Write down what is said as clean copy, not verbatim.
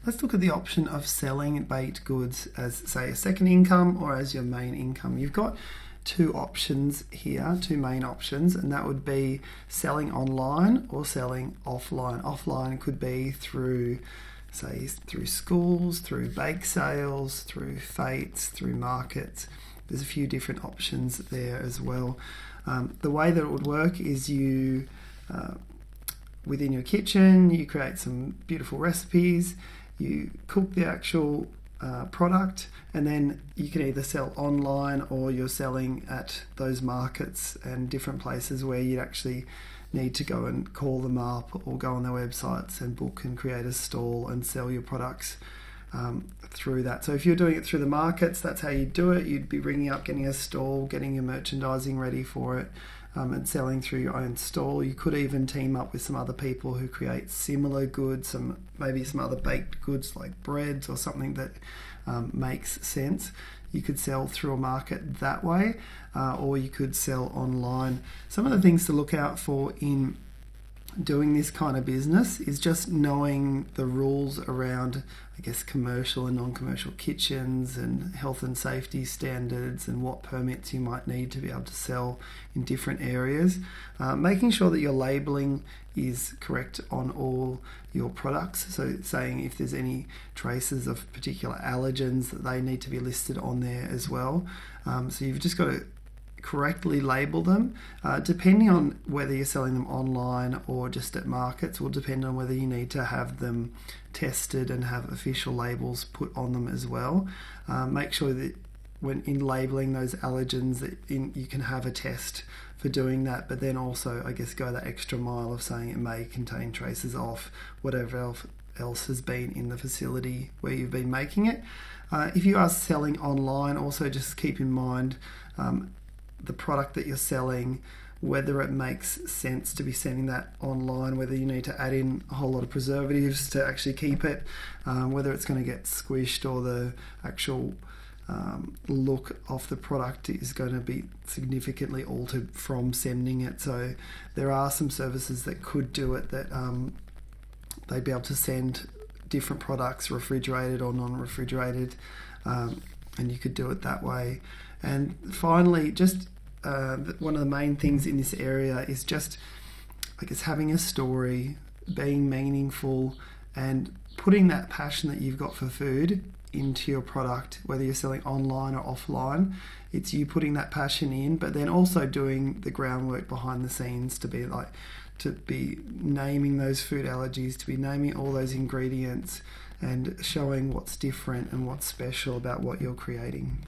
let's look at the option of selling baked goods as, say, a second income or as your main income. You've got two options here, two main options, and that would be selling online or selling offline. Offline could be through, say, through schools, through bake sales, through fetes, through markets. There's a few different options there as well. The way that it would work is you, within your kitchen, you create some beautiful recipes, you cook the actual product, and then you can either sell online or you're selling at those markets and different places where you'd actually need to go and call them up or go on their websites and book and create a stall and sell your products through that. So if you're doing it through the markets, that's how you do it. You'd be ringing up, getting a stall, getting your merchandising ready for it, and selling through your own stall. You could even team up with some other people who create similar goods, maybe some other baked goods like breads or something that makes sense. You could sell through a market that way, or you could sell online. Some of the things to look out for in doing this kind of business is just knowing the rules around, I guess, commercial and non-commercial kitchens and health and safety standards and what permits you might need to be able to sell in different areas. Making sure that your labelling is correct on all your products. So saying if there's any traces of particular allergens, that they need to be listed on there as well. So you've just got to correctly label them. Depending on whether you're selling them online or just at markets, will depend on whether you need to have them tested and have official labels put on them as well. Make sure that when in labelling those allergens that you can have a test for doing that, but then also, I guess, go that extra mile of saying it may contain traces of whatever else has been in the facility where you've been making it. If you are selling online, also just keep in mind the product that you're selling, whether it makes sense to be sending that online, whether you need to add in a whole lot of preservatives to actually keep it, whether it's going to get squished or the actual look of the product is going to be significantly altered from sending it. So there are some services that could do it, that they'd be able to send different products, refrigerated or non-refrigerated, and you could do it that way. And finally, just one of the main things in this area is just, I guess, having a story, being meaningful, and putting that passion that you've got for food into your product, whether you're selling online or offline. It's you putting that passion in, but then also doing the groundwork behind the scenes to be naming those food allergies, to be naming all those ingredients and showing what's different and what's special about what you're creating.